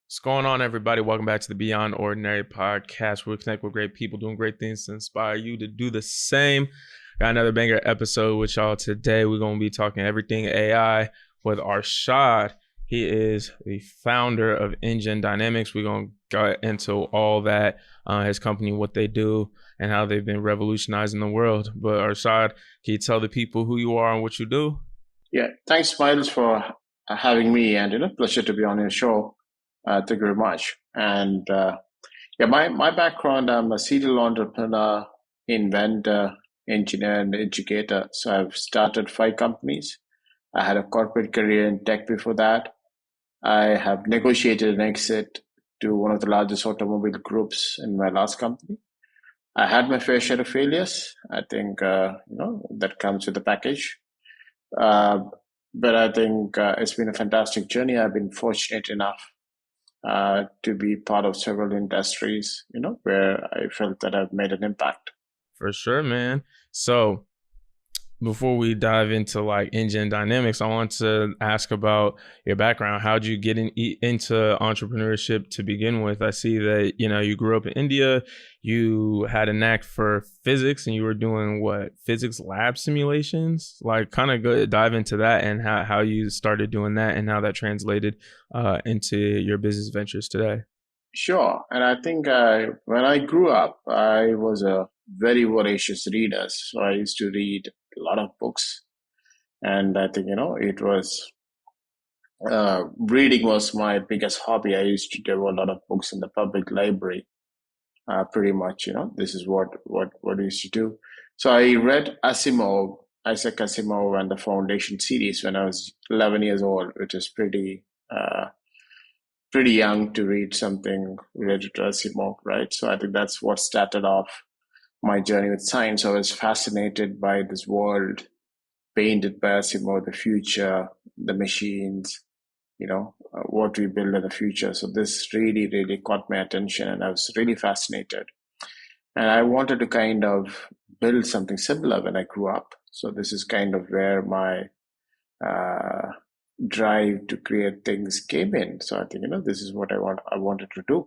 What's going on, everybody? Welcome back to the Beyond Ordinary podcast, where we connect with great people doing great things to inspire you to do the same. Got another banger episode with y'all today. We're going to be talking everything AI with Arshad. He is the founder of Engine Dynamics. We're going to get into all that, his company, what they do, and how they've been revolutionizing the world. But Arshad, can you tell the people who you are and what you do? Yeah, thanks, Miles, for having me, and pleasure to be on your show. Thank you very much. And yeah, my background, I'm a serial entrepreneur, inventor, engineer, and educator. So I've started 5 companies. I had a corporate career in tech before that. I have negotiated an exit to one of the largest automobile groups in my last company. I had my fair share of failures. I think that comes with the package. Uh, but I think it's been a fantastic journey. I've been fortunate enough to be part of several industries, where I felt that I've made an impact. For sure, man. So, before we dive into like engine dynamics, I want to ask about your background. How'd you get into entrepreneurship to begin with? I see that you grew up in India. You had a knack for physics, and you were doing what, physics lab simulations. Like, kind of go dive into that and how you started doing that and how that translated into your business ventures today. Sure. And I think when I grew up, I was a very voracious reader. So I used to read a lot of books. And I think, it was reading was my biggest hobby. I used to do a lot of books in the public library. Pretty much, this is what I used to do. So I read Isaac Asimov, and the Foundation series when I was 11 years old, which is pretty young to read something related to Asimov, right? So I think that's what started off my journey with science. I was fascinated by this world painted by Asimov, the future, the machines, what we build in the future. So this really, really caught my attention, and I was really fascinated. And I wanted to kind of build something similar when I grew up. So this is kind of where my uh, drive to create things came in. So I think, this is what I wanted to do.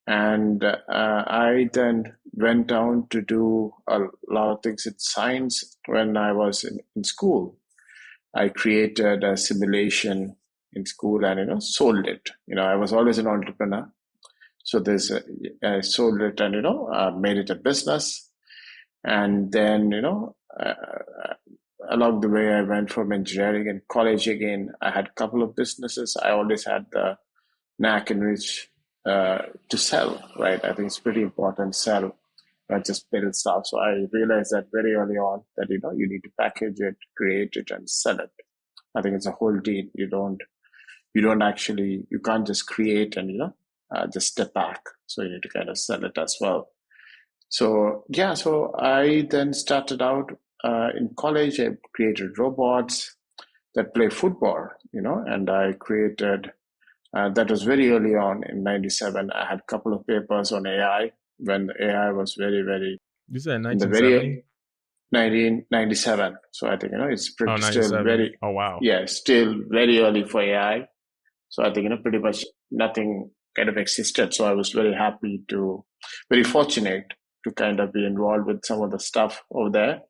And I then went down to do a lot of things in science when I was in school. I created a simulation in school and sold it. I was always an entrepreneur, so this I sold it and made it a business. And then along the way, I went from engineering and college again. I had a couple of businesses. I always had the knack in which to sell, right? I think it's pretty important to sell, not just build stuff. So I realized that very early on that you need to package it, create it, and sell it. I think it's a whole deal. You can't just create and just step back. So you need to kind of sell it as well. So yeah, so I then started out in college. I created robots that play football, and I created that was very early on in '97. I had a couple of papers on AI when AI was very, very You said in the 1970? very 1997. So I think it's Oh, pretty still 97. very, Oh, wow. yeah, still very early for AI. So I think pretty much nothing kind of existed. So I was very fortunate to kind of be involved with some of the stuff over there.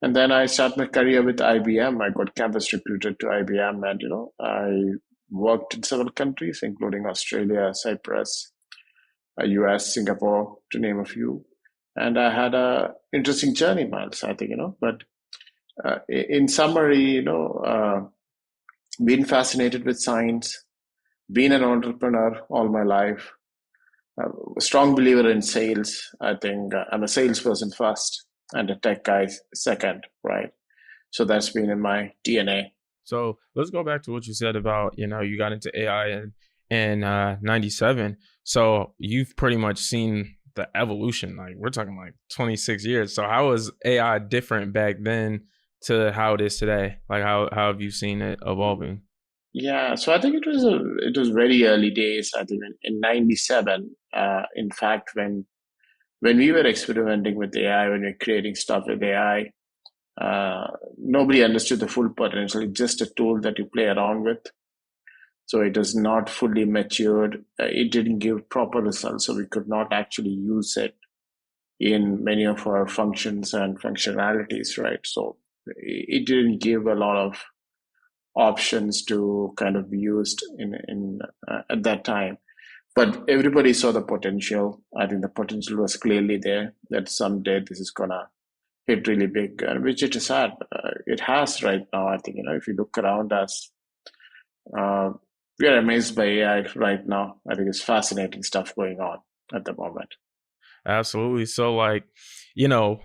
And then I started my career with IBM. I got campus recruited to IBM, and I worked in several countries, including Australia, Cyprus, US, Singapore, to name a few. And I had a interesting journey, Miles. I think But in summary, been fascinated with science, been an entrepreneur all my life, a strong believer in sales. I think I'm a salesperson first and a tech guy second, right? So that's been in my DNA. So let's go back to what you said about, you got into AI in 97. So you've pretty much seen the evolution. Like, we're talking like 26 years. So how was AI different back then to how it is today? Like, how have you seen it evolving? Yeah, so I think it was very early days. I think in '97, in fact, when we were experimenting with AI, when we were creating stuff with AI, nobody understood the full potential. It's just a tool that you play around with. So it is not fully matured. It didn't give proper results, so we could not actually use it in many of our functions and functionalities, right? So it didn't give a lot of options to kind of be used in at that time. But everybody saw the potential. I think the potential was clearly there that someday this is gonna hit really big, which it is at. It has right now. I think if you look around us, uh, we are amazed by AI right now. I think it's fascinating stuff going on at the moment. Absolutely. So like, you know,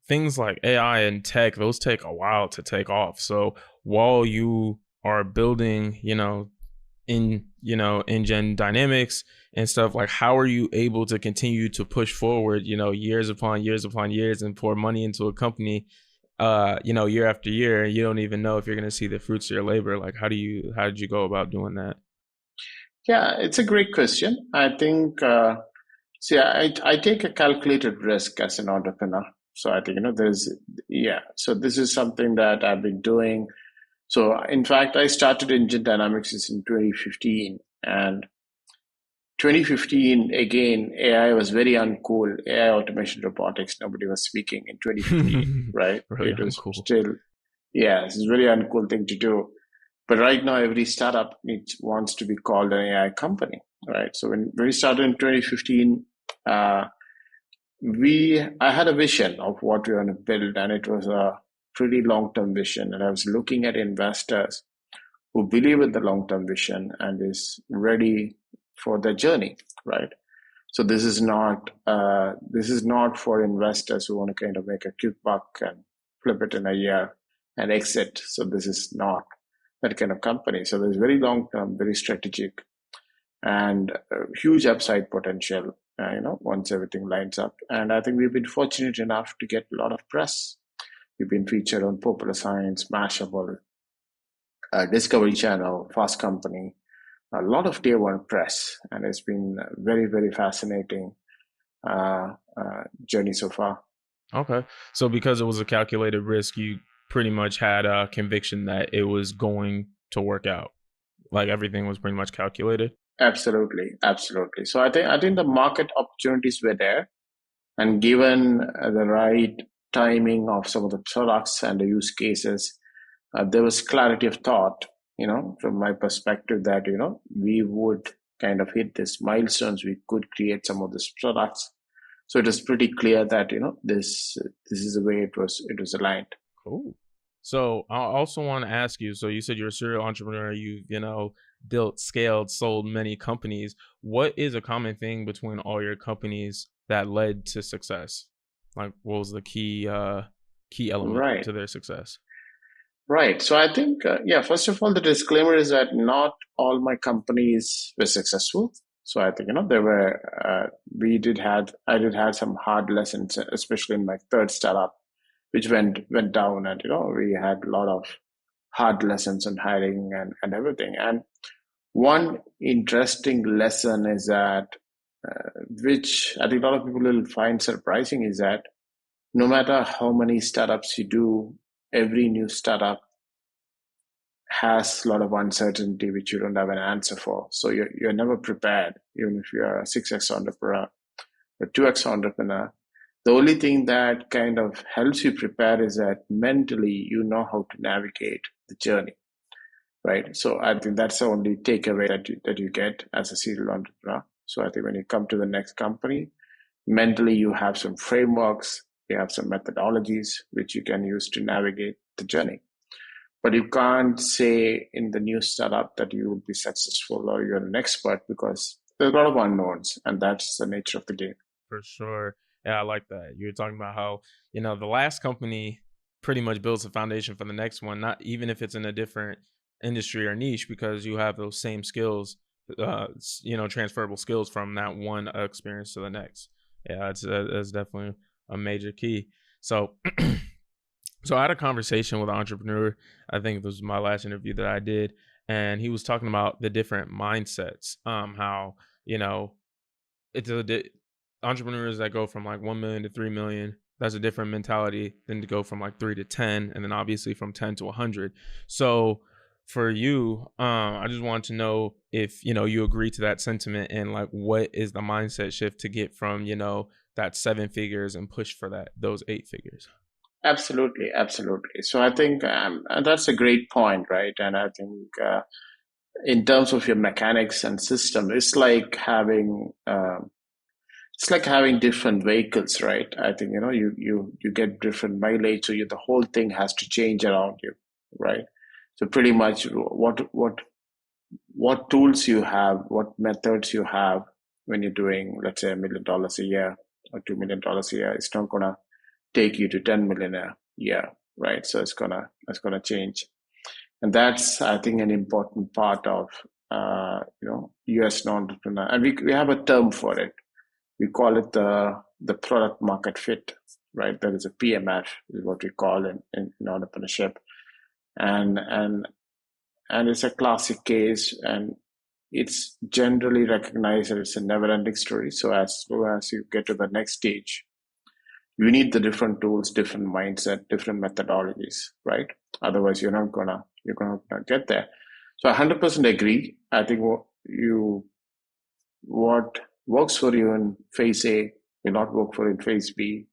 things like AI and tech, those take a while to take off. So while you are building, engine dynamics and stuff, like how are you able to continue to push forward, years upon years upon years and pour money into a company year after year, and you don't even know if you're going to see the fruits of your labor? Like how did you go about doing that? Yeah, it's a great question. I think, see, I take a calculated risk as an entrepreneur. So I think, yeah, so this is something that I've been doing. So in fact, I started Engine Dynamics in 2015, and 2015, again, AI was very uncool. AI, automation, robotics, nobody was speaking in 2015, right? Really It was uncool. still, yeah, it's a very uncool thing to do. But right now, every startup wants to be called an AI company, right? So when we started in 2015, uh, I had a vision of what we want to build, and it was a pretty long-term vision. And I was looking at investors who believe in the long-term vision and is ready for the journey, right? So this is not for investors who want to kind of make a quick buck and flip it in a year and exit. So this is not that kind of company. So there's very long term, very strategic, and huge upside potential. Once everything lines up, and I think we've been fortunate enough to get a lot of press. We've been featured on Popular Science, Mashable, Discovery Channel, Fast Company, a lot of tier one press, and it's been very, very fascinating journey so far. Okay. So because it was a calculated risk, you pretty much had a conviction that it was going to work out. Like everything was pretty much calculated. Absolutely, absolutely. So I think the market opportunities were there, and given the right timing of some of the products and the use cases, there was clarity of thought. From my perspective, that we would kind of hit these milestones. We could create some of these products. So it is pretty clear that this is the way it was aligned. Cool. So I also want to ask you, so you said you're a serial entrepreneur, you've built, scaled, sold many companies. What is a common thing between all your companies that led to success? Like what was the key element Right. to their success? Right. So I think, yeah, first of all, the disclaimer is that not all my companies were successful. So I think, I did have some hard lessons, especially in my third startup, which went down, and, we had a lot of hard lessons on hiring and everything. And one interesting lesson is that, which I think a lot of people will find surprising, is that no matter how many startups you do, every new startup has a lot of uncertainty which you don't have an answer for. So you're never prepared, even if you're a 6x entrepreneur, a 2x entrepreneur. The only thing that kind of helps you prepare is that mentally you know how to navigate the journey, right? So I think that's the only takeaway that you get as a serial entrepreneur. So I think when you come to the next company, mentally you have some frameworks, you have some methodologies which you can use to navigate the journey. But you can't say in the new startup that you will be successful or you're an expert, because there's a lot of unknowns, and that's the nature of the game. For sure. Yeah, I like that. You were talking about how, the last company pretty much builds a foundation for the next one, not even if it's in a different industry or niche, because you have those same skills, transferable skills from that one experience to the next. Yeah, it's definitely a major key. So, so I had a conversation with an entrepreneur. I think this was my last interview that I did, and he was talking about the different mindsets. How it's entrepreneurs that go from like 1 million to 3 million. That's a different mentality than to go from like 3 to 10, and then obviously from 10 to 100. So for you, I just want to know if you agree to that sentiment, and like what is the mindset shift to get from that seven figures and push for those eight figures. Absolutely, absolutely. So I think that's a great point, right? And I think in terms of your mechanics and system, it's like having different vehicles, right? I think you get different mileage, so the whole thing has to change around you, right? So pretty much what tools you have, what methods you have when you're doing, let's say, $1 million a year or $2 million a year, it's not gonna take you to 10 million a year, right? So it's gonna change, and that's, I think, an important part of US non-entrepreneur, and we have a term for it. We call it the product market fit, right? That is a PMF, is what we call in entrepreneurship, and it's a classic case, and it's generally recognized that it's a never-ending story. So as soon as you get to the next stage, you need the different tools, different mindset, different methodologies, right? Otherwise, you're not gonna get there. So I 100% agree. I think what works for you in phase A will not work for you in phase B,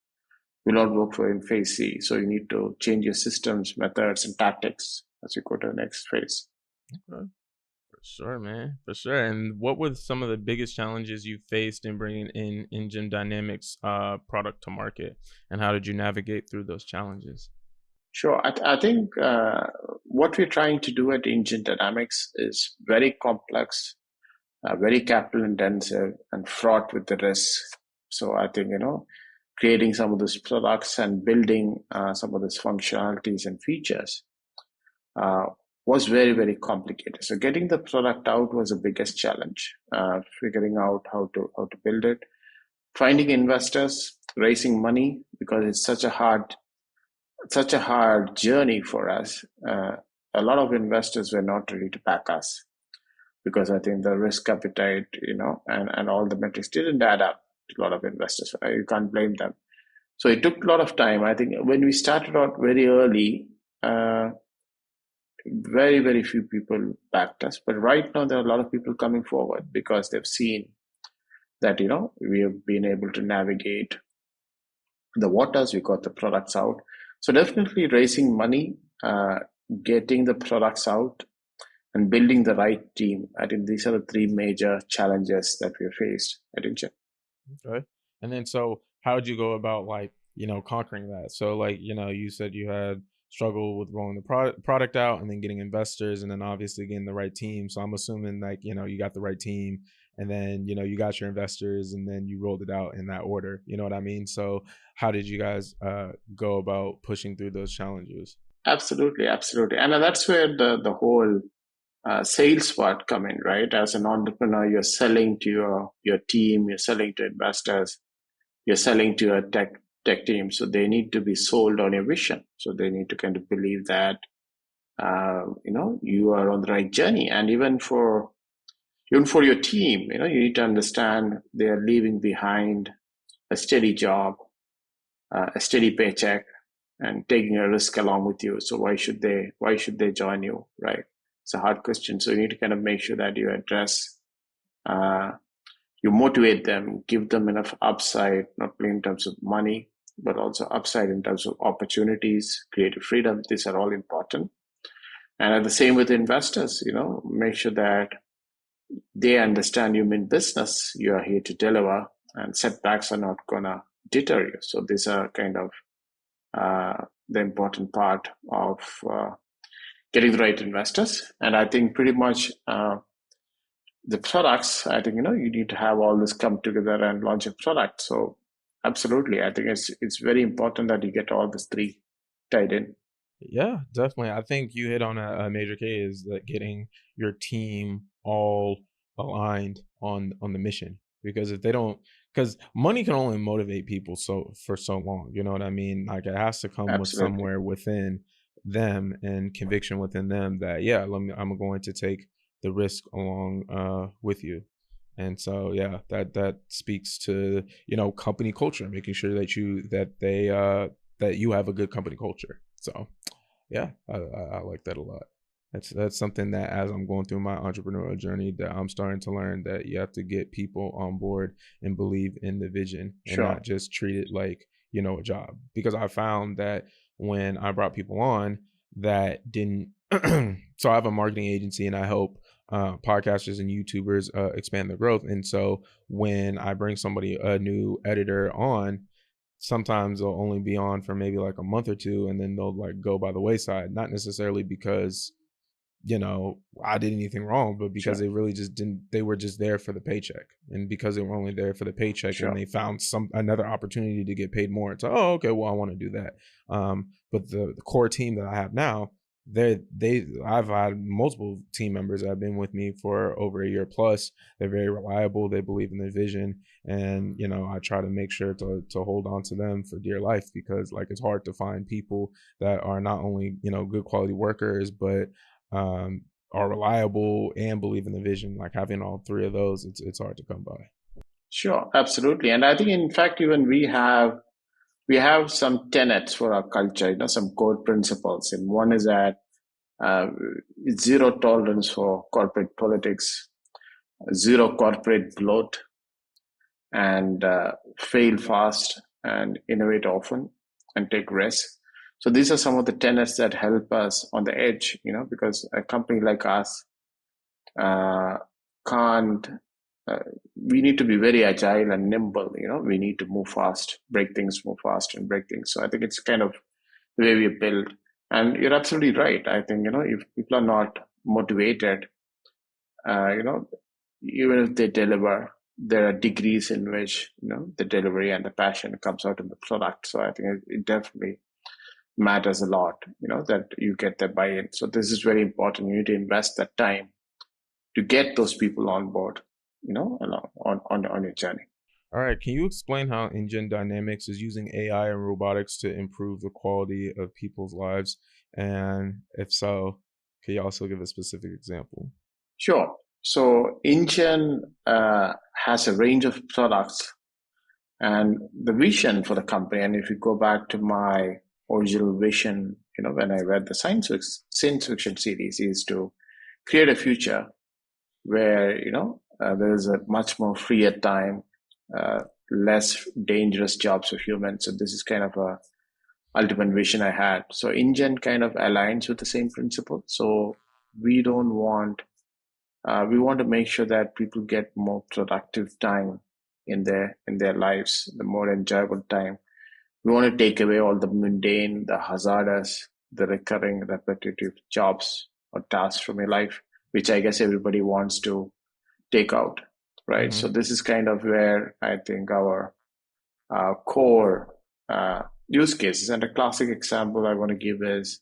will not work for you in phase C. So you need to change your systems, methods, and tactics as you go to the next phase. Okay. For sure, man, for sure. And what were some of the biggest challenges you faced in bringing in Engine Dynamics product to market, and how did you navigate through those challenges? Sure. I think what we're trying to do at Engine Dynamics is very complex, very capital intensive, and fraught with the risks. So I think, creating some of those products and building some of those functionalities and features uh, was very, very complicated. So getting the product out was the biggest challenge. Figuring out how to build it, finding investors, raising money, because it's such a hard journey for us. A lot of investors were not ready to back us because I think the risk appetite, and all the metrics didn't add up to a lot of investors. You can't blame them. So it took a lot of time. I think when we started out very early, uh, very, very few people backed us. But right now, there are a lot of people coming forward because they've seen that, we have been able to navigate the waters, we got the products out. So definitely raising money, getting the products out, and building the right team. I think these are the three major challenges that we faced at Incheon. Okay. And then, so how did you go about, like, conquering that? So, like, you said you had struggle with rolling the product out, and then getting investors, and then obviously getting the right team. So I'm assuming, like, you got the right team, and then, you got your investors, and then you rolled it out in that order. You know what I mean? So how did you guys go about pushing through those challenges? Absolutely, absolutely. And that's where the whole sales part come in, right? As an entrepreneur, you're selling to your team, you're selling to investors, you're selling to your tech team. So they need to be sold on your vision. So they need to kind of believe that you are on the right journey. And even for your team, you need to understand they are leaving behind a steady job, a steady paycheck, and taking a risk along with you. So why should they join you, right? It's a hard question. So you need to kind of make sure that you address, uh, you motivate them, give them enough upside, not only in terms of money, but also upside in terms of opportunities, creative freedom. These are all important. And at the same with investors, make sure that they understand you mean business. You are here to deliver, and setbacks are not gonna deter you. So these are kind of the important part of getting the right investors. And I think pretty much the products, I think, you need to have all this come together and launch a product. So absolutely, I think it's very important that you get all these three tied in. Yeah, definitely. I think you hit on a major key, is that getting your team all aligned on the mission. Because if they don't, because money can only motivate people so for so long. You know what I mean? Like, it has to come with Absolutely. somewhere within them, and conviction within them that, yeah, I'm going to take the risk along with you. And so, yeah, that speaks to company culture, making sure that you have a good company culture. So yeah, I like that a lot. That's something that as I'm going through my entrepreneurial journey that I'm starting to learn that you have to get people on board and believe in the vision and Sure, not just treat it like, a job. Because I found that when I brought people on that didn't so I have a marketing agency and I help podcasters and YouTubers expand their growth. And so when I bring somebody, a new editor on, sometimes they'll only be on for maybe like a month or two and then they'll like go by the wayside, not necessarily because I did anything wrong, but because sure, they really just didn't, they were just there for the paycheck. And because they were only there for the paycheck and sure. they found another opportunity to get paid more, it's like, oh, okay, well, I want to do that. But the core team that I have now, I've had multiple team members that have been with me for over a year plus. They're very reliable. They believe in the vision. And, I try to make sure to hold on to them for dear life because like it's hard to find people that are not only, good quality workers, but um, are reliable and believe in the vision. Like having all three of those, it's hard to come by. Sure, absolutely. And I think, in fact, even we have some tenets for our culture. Some core principles, and one is that uh, zero tolerance for corporate politics, zero corporate bloat, and fail fast and innovate often and take risks. So these are some of the tenets that help us on the edge. Because a company like us uh, can't we need to be very agile and nimble. We need to move fast, move fast and break things. So I think it's kind of the way we build. And you're absolutely right. I think, if people are not motivated, uh, you know even if they deliver, there are degrees in which the delivery and the passion comes out in the product. So I think it definitely matters a lot, that you get the buy-in. So this is very important. You need to invest that time to get those people on board, along on your journey. All right, can you explain how Engine Dynamics is using AI and robotics to improve the quality of people's lives? And if so, can you also give a specific example? Sure. So InGen has a range of products, and the vision for the company. And if you go back to my original vision, when I read the science fiction series, is to create a future where there is a much more freer time, uh, less dangerous jobs for humans. So this is kind of a ultimate vision I had. So InGen kind of aligns with the same principle. So we don't want we want to make sure that people get more productive time in their lives, the more enjoyable time. We want to take away all the mundane, the hazardous, the recurring, repetitive jobs or tasks from your life, which I guess everybody wants to take out, right? Mm-hmm. So this is kind of where I think our core use cases. And a classic example I want to give is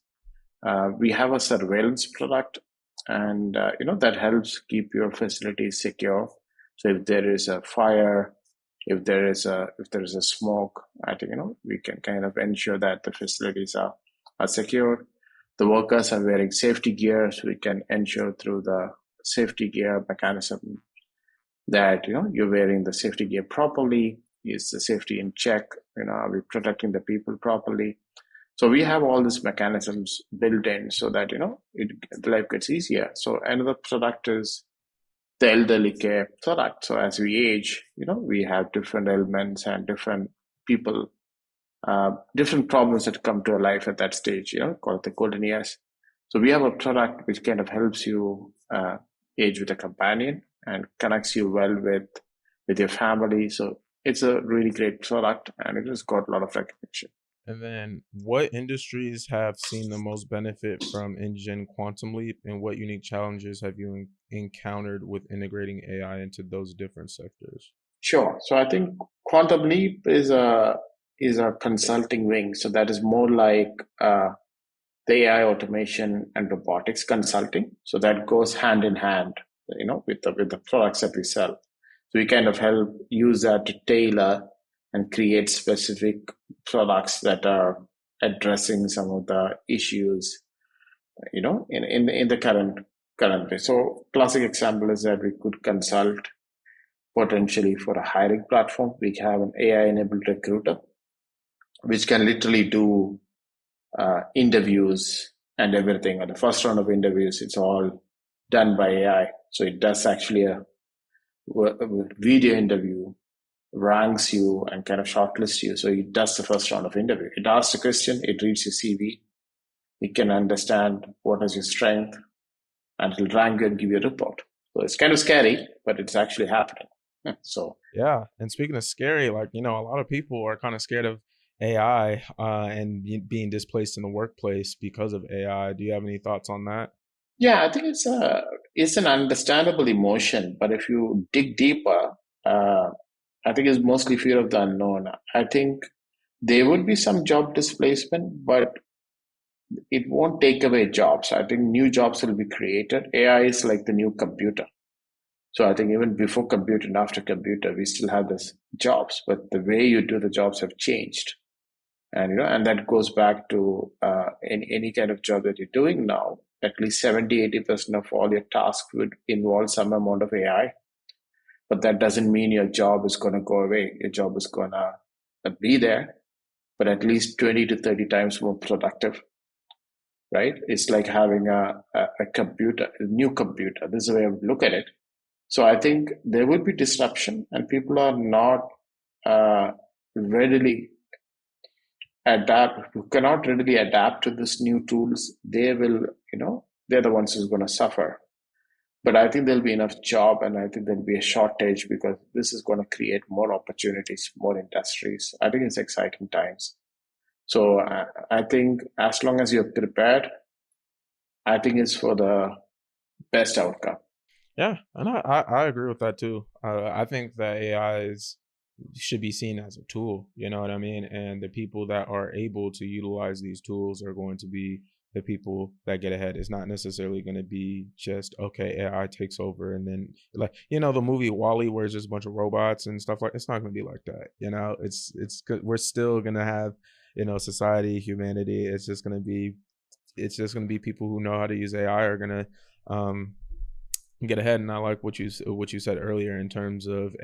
we have a surveillance product, and that helps keep your facilities secure. So if there is a fire, if there is a smoke, I think we can kind of ensure that the facilities are secure. The workers are wearing safety gear, so we can ensure through the safety gear mechanism that you're wearing the safety gear properly. Is the safety in check? Are we protecting the people properly? So we have all these mechanisms built in so that life gets easier. So another product is the elderly care product. So as we age, we have different ailments and different people, different problems that come to our life at that stage. Called the golden years. So we have a product which kind of helps you age with a companion and connects you well with your family. So it's a really great product, and it has got a lot of recognition. And then, what industries have seen the most benefit from Engine Quantum Leap, and what unique challenges have you encountered with integrating AI into those different sectors? Sure. So I think Quantum Leap is a consulting wing. So that is more like the AI automation and robotics consulting. So that goes hand in hand, with the products that we sell. So we kind of help use that to tailor and create specific products that are addressing some of the issues, in the current way. So classic example is that we could consult potentially for a hiring platform. We have an AI enabled recruiter which can literally do interviews and everything. On the first round of interviews, it's all done by AI. So it does actually a video interview, ranks you and kind of shortlists you. So it does the first round of interview. It asks a question, it reads your CV, it can understand what is your strength, and it'll rank you and give you a report. So it's kind of scary, but it's actually happening. So Yeah, and speaking of scary, like a lot of people are kind of scared of AI and being displaced in the workplace because of AI. Do you have any thoughts on that? yeah, I think it's an understandable emotion, but if you dig deeper, uh, I think it's mostly fear of the unknown. I think there would be some job displacement, but it won't take away jobs. I think new jobs will be created. AI is like the new computer. So I think even before computer and after computer, we still have this jobs, but the way you do the jobs have changed. And and that goes back to any kind of job that you're doing now. At least 70-80% of all your tasks would involve some amount of AI. But that doesn't mean your job is going to go away. Your job is going to be there, but at least 20 to 30 times more productive, right? It's like having a computer, a new computer. This is the way I would look at it. So I think there will be disruption, and people are not uh, readily who cannot readily adapt to this new tools. They will, they're the ones who's going to suffer. But I think there'll be enough job, and I think there'll be a shortage because this is going to create more opportunities, more industries. I think it's exciting times. So I think as long as you're prepared, I think it's for the best outcome. Yeah, and I agree with that too. I think that AI should be seen as a tool. You know what I mean? And the people that are able to utilize these tools are going to be the people that get ahead. It's not necessarily going to be just okay, AI takes over, and then like the movie Wall-E, where it's just a bunch of robots and stuff like. It's not going to be like that. It's good. We're still going to have society, humanity. It's just going to be people who know how to use AI are going to um get ahead. And I like what you said earlier in terms of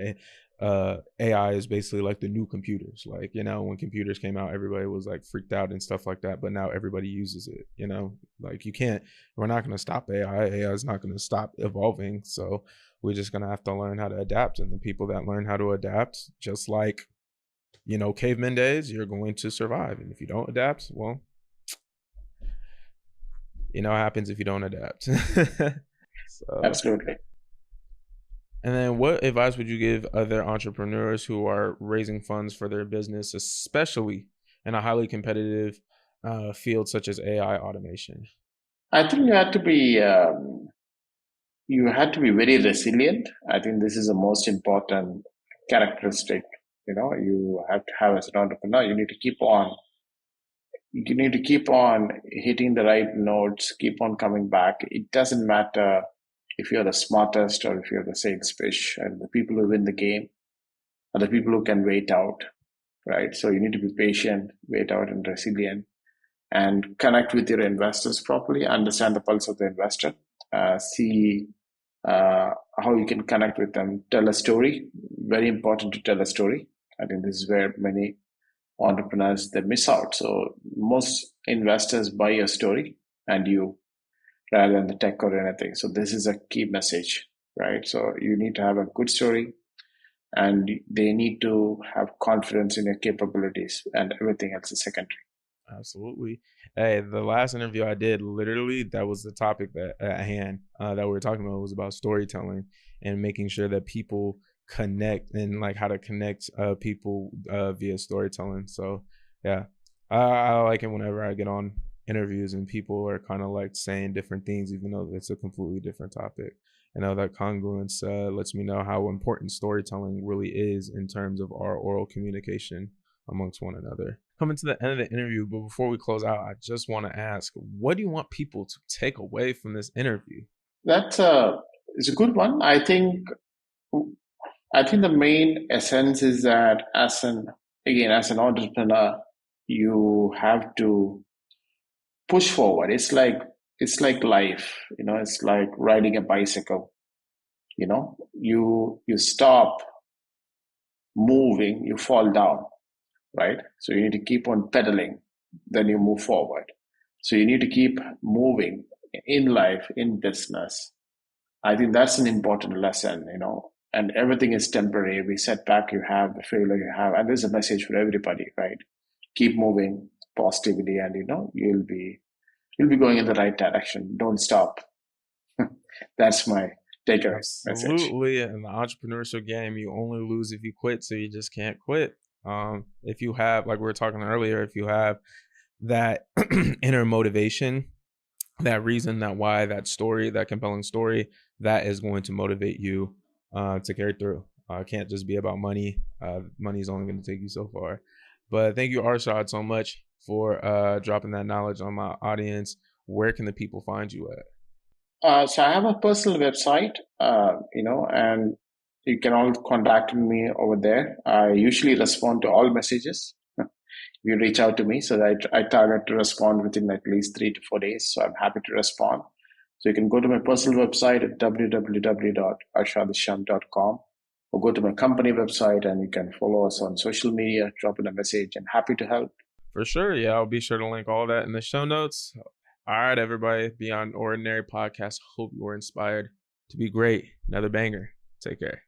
AI is basically like the new computers. Like when computers came out, everybody was like freaked out and stuff like that. But now everybody uses it. Like we're not going to stop AI. AI is not going to stop evolving. So we're just going to have to learn how to adapt. And the people that learn how to adapt, just like caveman days, you're going to survive. And if you don't adapt, well, what happens if you don't adapt. So, Absolutely. and then what advice would you give other entrepreneurs who are raising funds for their business, especially in a highly competitive field such as AI automation? I think you had to be very resilient. I think this is the most important characteristic. You have to have as an entrepreneur. You need to keep on hitting the right notes, keep on coming back. It doesn't matter if you're the smartest or if you're the sales fish, and the people who win the game are the people who can wait out, right? So you need to be patient, wait out, and resilient, and connect with your investors properly, understand the pulse of the investor, see how you can connect with them, tell a story. Very important to tell a story. I think this is where many entrepreneurs they miss out. So most investors buy your story and you, rather than the tech or anything. So this is a key message, right? So you need to have a good story, and they need to have confidence in your capabilities, and everything else is secondary. Absolutely. Hey, the last interview I did, literally, that was the topic that at hand that we were talking about was about storytelling and making sure that people connect and like how to connect people via storytelling. So yeah, I like it whenever I get on interviews and people are kind of like saying different things, even though it's a completely different topic. That congruence lets me know how important storytelling really is in terms of our oral communication amongst one another. Coming to the end of the interview, but before we close out, I just want to ask, what do you want people to take away from this interview? That's it's a good one. I think the main essence is that as an entrepreneur, you have to push forward. It's like life, it's like riding a bicycle. You stop moving, you fall down, right? So you need to keep on pedaling, then you move forward. So you need to keep moving in life, in business. I think that's an important lesson, and everything is temporary. Every setback you have, the failure you have, and there's a message for everybody, right? Keep moving positively, and you'll be going in the right direction. Don't stop. That's my takeaway message. Absolutely. In the entrepreneurship game, you only lose if you quit, so you just can't quit. If you have, like we were talking earlier, if you have that inner motivation, that reason, that why, that story, that compelling story, that is going to motivate you to carry through. It can't just be about money. Money is only going to take you so far. But thank you, Arshad, so much for dropping that knowledge on my audience. Where can the people find you at? So I have a personal website, and you can all contact me over there. I usually respond to all messages. You reach out to me, so that I target to respond within at least 3 to 4 days. So I'm happy to respond. So you can go to my personal website at www.arshadhisham.com, or go to my company website and you can follow us on social media, drop in a message, and happy to help. For sure. Yeah, I'll be sure to link all that in the show notes. All right, everybody. Beyond Ordinary Podcast. Hope you were inspired to be great. Another banger. Take care.